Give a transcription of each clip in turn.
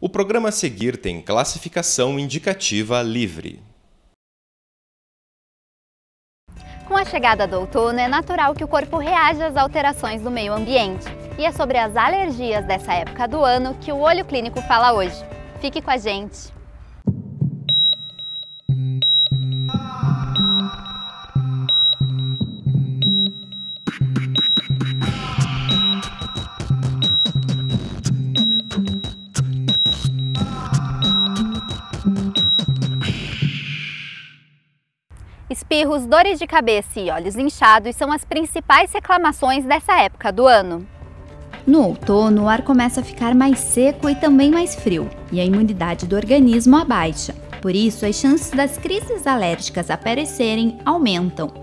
O programa a seguir tem classificação indicativa livre. Com a chegada do outono, é natural que o corpo reaja às alterações do meio ambiente. E é sobre as alergias dessa época do ano que o Olho Clínico fala hoje. Fique com a gente! Espirros, dores de cabeça e olhos inchados são as principais reclamações dessa época do ano. No outono, o ar começa a ficar mais seco e também mais frio, e a imunidade do organismo abaixa. Por isso, as chances das crises alérgicas aparecerem aumentam.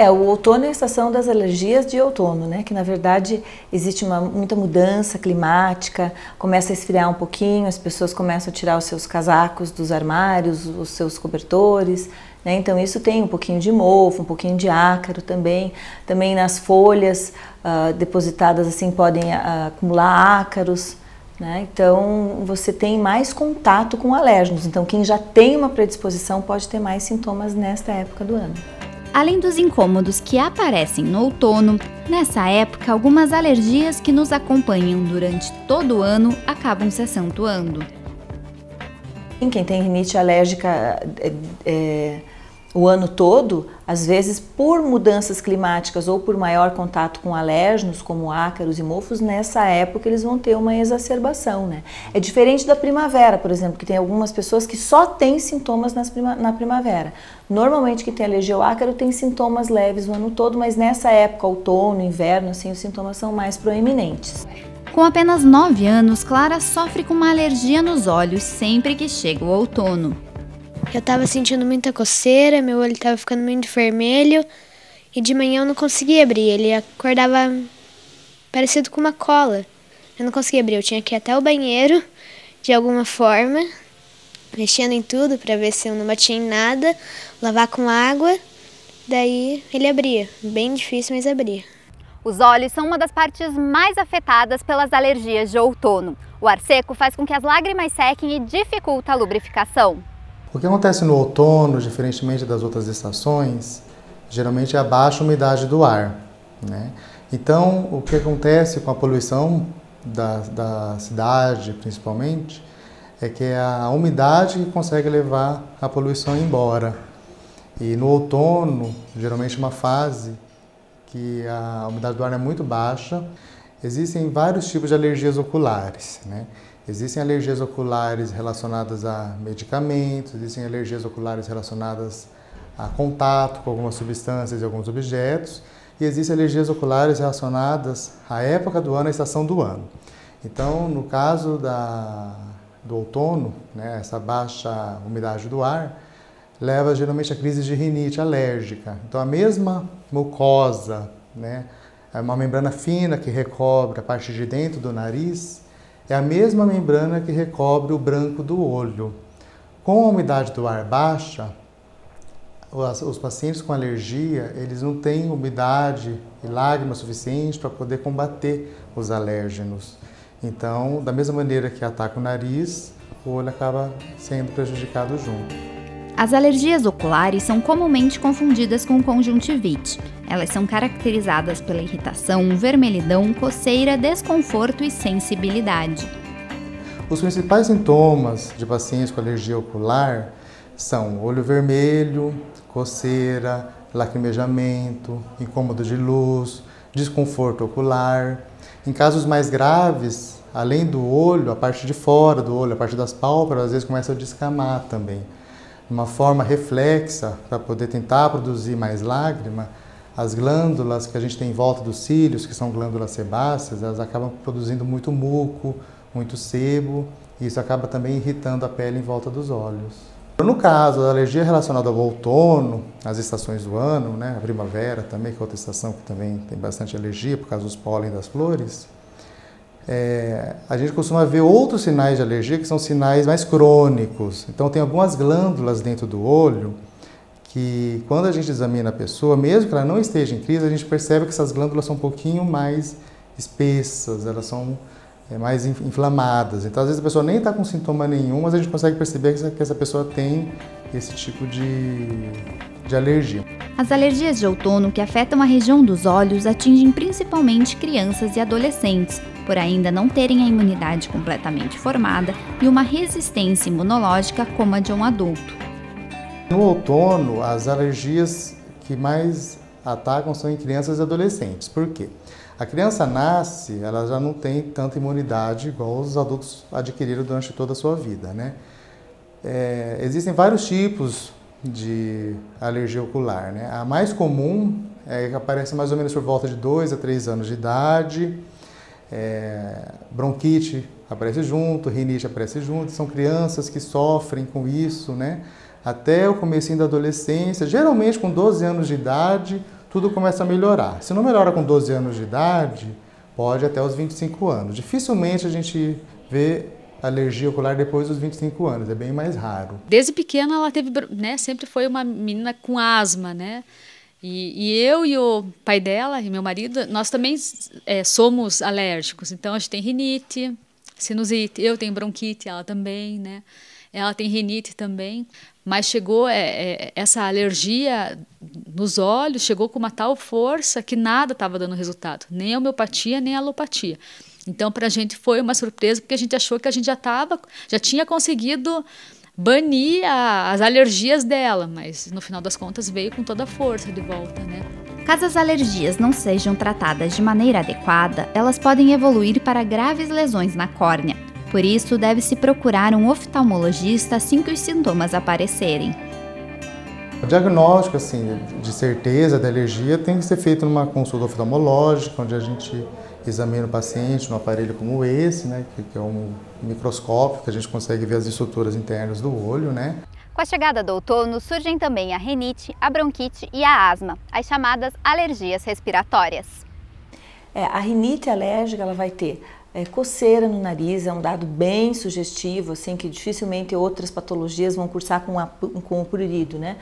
O outono é a estação das alergias de outono, né? Que na verdade existe muita mudança climática, começa a esfriar um pouquinho, as pessoas começam a tirar os seus casacos dos armários, os seus cobertores, né? Então isso tem um pouquinho de mofo, um pouquinho de ácaro também. Também nas folhas depositadas assim podem acumular ácaros, né? Então você tem mais contato com alérgenos, então quem já tem uma predisposição pode ter mais sintomas nesta época do ano. Além dos incômodos que aparecem no outono, nessa época algumas alergias que nos acompanham durante todo o ano acabam se acentuando. Quem tem rinite alérgica o ano todo, às vezes por mudanças climáticas ou por maior contato com alérgenos, como ácaros e mofos, nessa época eles vão ter uma exacerbação, né? É diferente da primavera, por exemplo, que tem algumas pessoas que só têm sintomas na primavera. Normalmente quem tem alergia ao ácaro tem sintomas leves o ano todo, mas nessa época, outono, inverno, assim, os sintomas são mais proeminentes. Com apenas 9 anos, Clara sofre com uma alergia nos olhos sempre que chega o outono. Eu tava sentindo muita coceira, meu olho tava ficando muito vermelho e de manhã eu não conseguia abrir, ele acordava parecido com uma cola. Eu não conseguia abrir, eu tinha que ir até o banheiro de alguma forma, mexendo em tudo para ver se eu não batia em nada, lavar com água, daí ele abria. Bem difícil, mas abria. Os olhos são uma das partes mais afetadas pelas alergias de outono. O ar seco faz com que as lágrimas sequem e dificulta a lubrificação. O que acontece no outono, diferentemente das outras estações, geralmente é a baixa umidade do ar, né? Então, o que acontece com a poluição da cidade, principalmente, é que é a umidade que consegue levar a poluição embora. E no outono, geralmente é uma fase que a umidade do ar é muito baixa. Existem vários tipos de alergias oculares, né? Existem alergias oculares relacionadas a medicamentos, existem alergias oculares relacionadas a contato com algumas substâncias e alguns objetos, e existem alergias oculares relacionadas à época do ano, à estação do ano. Então, no caso do outono, né, essa baixa umidade do ar leva geralmente a crise de rinite alérgica. Então, a mesma mucosa, né, é uma membrana fina que recobre a parte de dentro do nariz, é a mesma membrana que recobre o branco do olho. Com a umidade do ar baixa, os pacientes com alergia, eles não têm umidade e lágrima suficiente para poder combater os alérgenos. Então, da mesma maneira que ataca o nariz, o olho acaba sendo prejudicado junto. As alergias oculares são comumente confundidas com conjuntivite. Elas são caracterizadas pela irritação, vermelhidão, coceira, desconforto e sensibilidade. Os principais sintomas de pacientes com alergia ocular são olho vermelho, coceira, lacrimejamento, incômodo de luz, desconforto ocular. Em casos mais graves, além do olho, a parte de fora do olho, a parte das pálpebras, às vezes começa a descamar também. Uma forma reflexa, para poder tentar produzir mais lágrima, as glândulas que a gente tem em volta dos cílios, que são glândulas sebáceas, elas acabam produzindo muito muco, muito sebo, e isso acaba também irritando a pele em volta dos olhos. No caso da alergia relacionada ao outono, as estações do ano, né, a primavera também, que é outra estação que também tem bastante alergia por causa dos pólen das flores, a gente costuma ver outros sinais de alergia que são sinais mais crônicos. Então tem algumas glândulas dentro do olho que quando a gente examina a pessoa, mesmo que ela não esteja em crise, a gente percebe que essas glândulas são um pouquinho mais espessas, elas são mais inflamadas. Então, às vezes a pessoa nem está com sintoma nenhum, mas a gente consegue perceber que essa pessoa tem esse tipo de alergia. As alergias de outono que afetam a região dos olhos atingem principalmente crianças e adolescentes, por ainda não terem a imunidade completamente formada e uma resistência imunológica como a de um adulto. No outono, as alergias que mais atacam são em crianças e adolescentes. Por quê? A criança nasce, ela já não tem tanta imunidade igual os adultos adquiriram durante toda a sua vida, né? Existem vários tipos de alergia ocular, né? A mais comum é que aparece mais ou menos por volta de 2 a 3 anos de idade. Bronquite aparece junto, rinite aparece junto. São crianças que sofrem com isso, né? Até o comecinho da adolescência, geralmente com 12 anos de idade, tudo começa a melhorar. Se não melhora com 12 anos de idade, pode até os 25 anos. Dificilmente a gente vê alergia ocular depois dos 25 anos, é bem mais raro. Desde pequena ela teve, né, sempre foi uma menina com asma, né? E eu e o pai dela e meu marido, nós também somos alérgicos. Então a gente tem rinite, sinusite, eu tenho bronquite, ela também, né? Ela tem rinite também, mas chegou essa alergia nos olhos, chegou com uma tal força que nada estava dando resultado, nem a homeopatia, nem a alopatia. Então, para a gente foi uma surpresa, porque a gente achou que a gente já tinha conseguido banir as alergias dela, mas no final das contas veio com toda a força de volta, né? Caso as alergias não sejam tratadas de maneira adequada, elas podem evoluir para graves lesões na córnea. Por isso, deve-se procurar um oftalmologista assim que os sintomas aparecerem. O diagnóstico assim, de certeza da alergia tem que ser feito numa consulta oftalmológica, onde a gente examina o paciente num aparelho como esse, né, que é um microscópio, que a gente consegue ver as estruturas internas do olho, né? Com a chegada do outono, surgem também a rinite, a bronquite e a asma, as chamadas alergias respiratórias. A rinite alérgica ela vai ter coceira no nariz, é um dado bem sugestivo, assim, que dificilmente outras patologias vão cursar com o prurido, né?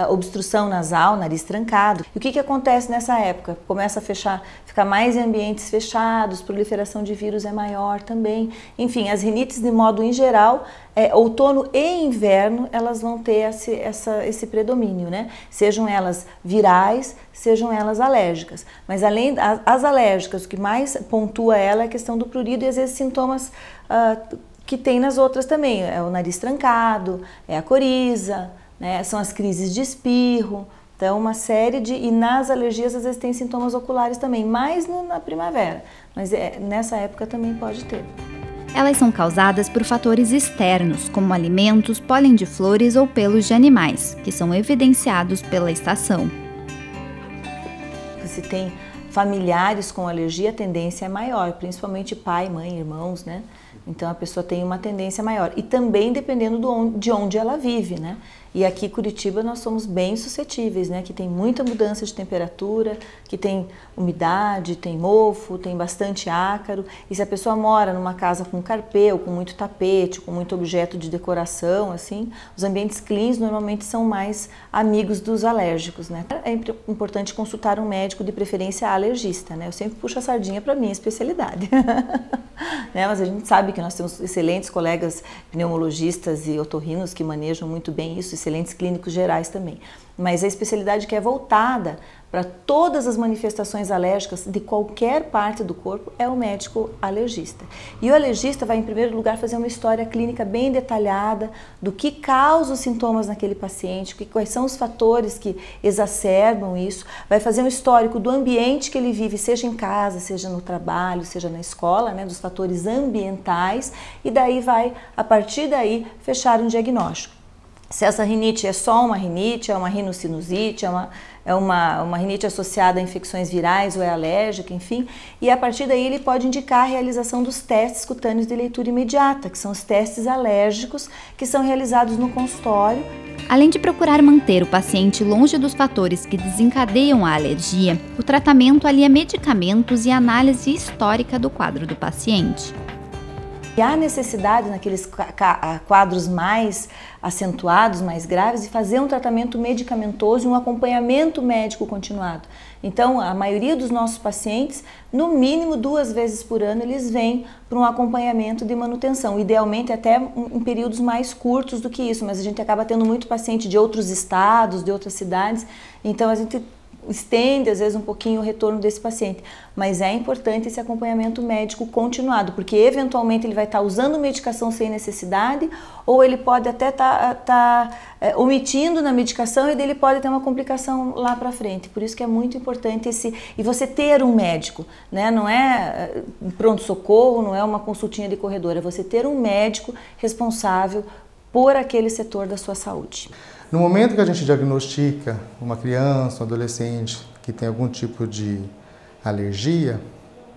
Obstrução nasal, nariz trancado. E o que acontece nessa época? Começa a ficar mais em ambientes fechados, proliferação de vírus é maior também. Enfim, as rinites, de modo em geral, outono e inverno, elas vão ter esse predomínio, né? Sejam elas virais, sejam elas alérgicas. Mas além das alérgicas, o que mais pontua ela é a questão do prurido e às vezes sintomas que tem nas outras também. É o nariz trancado, é a coriza, né? São as crises de espirro. Então, uma série e nas alergias às vezes tem sintomas oculares também, mais na primavera. Mas nessa época também pode ter. Elas são causadas por fatores externos, como alimentos, pólen de flores ou pelos de animais, que são evidenciados pela estação. Se tem familiares com alergia, a tendência é maior, principalmente pai, mãe, irmãos, né? Então a pessoa tem uma tendência maior. E também dependendo de onde ela vive, né? E aqui em Curitiba nós somos bem suscetíveis, né? Que tem muita mudança de temperatura, que tem umidade, tem mofo, tem bastante ácaro. E se a pessoa mora numa casa com carpê, com muito tapete, com muito objeto de decoração, assim, os ambientes cleans normalmente são mais amigos dos alérgicos, né? É importante consultar um médico, de preferência alergista, né? Eu sempre puxo a sardinha para minha especialidade. Né? Mas a gente sabe que nós temos excelentes colegas pneumologistas e otorrinos que manejam muito bem isso, excelentes clínicos gerais também. Mas a especialidade que é voltada para todas as manifestações alérgicas de qualquer parte do corpo é o médico alergista. E o alergista vai, em primeiro lugar, fazer uma história clínica bem detalhada do que causa os sintomas naquele paciente, quais são os fatores que exacerbam isso, vai fazer um histórico do ambiente que ele vive, seja em casa, seja no trabalho, seja na escola, né, dos fatores ambientais, e daí vai, a partir daí, fechar um diagnóstico. Se essa rinite é só uma rinite, é uma rinocinusite, é uma rinite associada a infecções virais ou é alérgica, enfim. E a partir daí ele pode indicar a realização dos testes cutâneos de leitura imediata, que são os testes alérgicos que são realizados no consultório. Além de procurar manter o paciente longe dos fatores que desencadeiam a alergia, o tratamento alia medicamentos e análise histórica do quadro do paciente. E há necessidade, naqueles quadros mais acentuados, mais graves, de fazer um tratamento medicamentoso e um acompanhamento médico continuado. Então, a maioria dos nossos pacientes, no mínimo 2 vezes por ano, eles vêm para um acompanhamento de manutenção. Idealmente até em períodos mais curtos do que isso, mas a gente acaba tendo muito paciente de outros estados, de outras cidades, então a gente estende às vezes um pouquinho o retorno desse paciente, mas é importante esse acompanhamento médico continuado, porque eventualmente ele vai estar usando medicação sem necessidade, ou ele pode até estar omitindo na medicação e daí ele pode ter uma complicação lá para frente. Por isso que é muito importante e você ter um médico, né? Não é pronto-socorro, não é uma consultinha de corredor, é você ter um médico responsável por aquele setor da sua saúde. No momento que a gente diagnostica uma criança, um adolescente que tem algum tipo de alergia,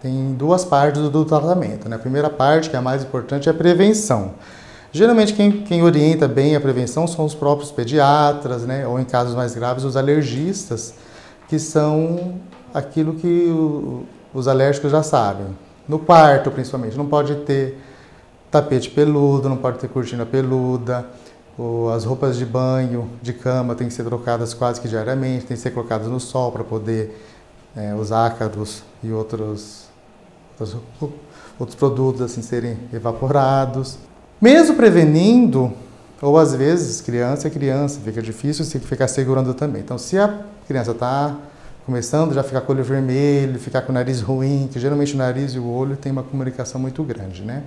tem 2 partes do tratamento, né? A primeira parte, que é a mais importante, é a prevenção. Geralmente quem orienta bem a prevenção são os próprios pediatras, né? Ou em casos mais graves, os alergistas, que são aquilo que os alérgicos já sabem. No quarto, principalmente, não pode ter tapete peludo, não pode ter cortina peluda. As roupas de banho, de cama, têm que ser trocadas quase que diariamente, têm que ser colocadas no sol para poder os ácaros e outros produtos assim serem evaporados. Mesmo prevenindo, ou às vezes criança é criança, fica difícil você ficar segurando também. Então, se a criança está começando já a ficar com o olho vermelho, ficar com o nariz ruim, que geralmente o nariz e o olho têm uma comunicação muito grande, né?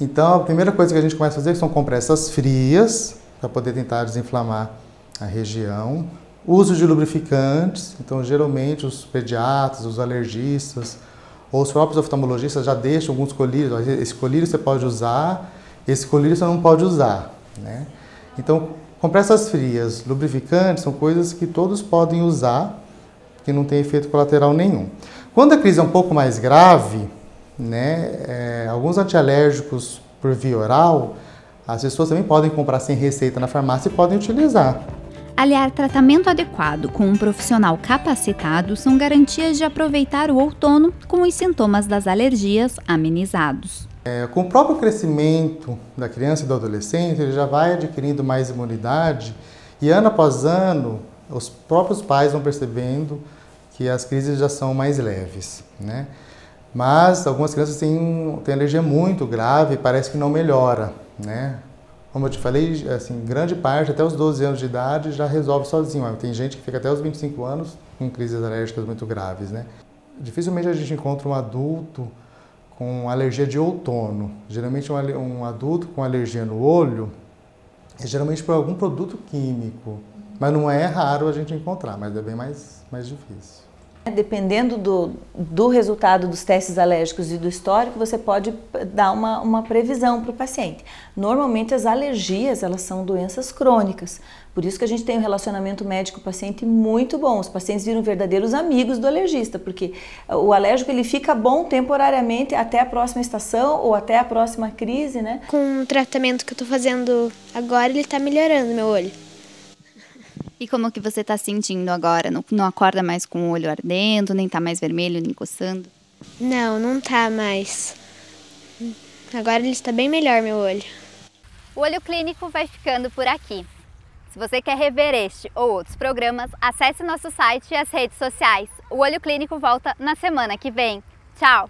Então, a primeira coisa que a gente começa a fazer são compressas frias, para poder tentar desinflamar a região. Uso de lubrificantes, então geralmente os pediatras, os alergistas, ou os próprios oftalmologistas já deixam alguns colírios. Esse colírio você pode usar, esse colírio você não pode usar, né? Então, compressas frias, lubrificantes, são coisas que todos podem usar, que não tem efeito colateral nenhum. Quando a crise é um pouco mais grave, né, alguns antialérgicos por via oral, as pessoas também podem comprar sem receita na farmácia e podem utilizar. Aliar tratamento adequado com um profissional capacitado são garantias de aproveitar o outono com os sintomas das alergias amenizados. Com o próprio crescimento da criança e do adolescente, ele já vai adquirindo mais imunidade e ano após ano, os próprios pais vão percebendo que as crises já são mais leves, né? Mas algumas crianças têm alergia muito grave e parece que não melhora, né? Como eu te falei, assim, grande parte, até os 12 anos de idade, já resolve sozinho. Tem gente que fica até os 25 anos com crises alérgicas muito graves, né? Dificilmente a gente encontra um adulto com alergia de outono. Geralmente um adulto com alergia no olho é geralmente por algum produto químico. Mas não é raro a gente encontrar, mas é bem mais difícil. Dependendo do resultado dos testes alérgicos e do histórico, você pode dar uma previsão para o paciente. Normalmente as alergias, elas são doenças crônicas, por isso que a gente tem um relacionamento médico-paciente muito bom. Os pacientes viram verdadeiros amigos do alergista, porque o alérgico ele fica bom temporariamente até a próxima estação ou até a próxima crise, né? Com o tratamento que eu estou fazendo agora, ele está melhorando meu olho. E como que você está sentindo agora? Não acorda mais com o olho ardendo, nem está mais vermelho, nem coçando? Não tá mais. Agora ele está bem melhor, meu olho. O Olho Clínico vai ficando por aqui. Se você quer rever este ou outros programas, acesse nosso site e as redes sociais. O Olho Clínico volta na semana que vem. Tchau!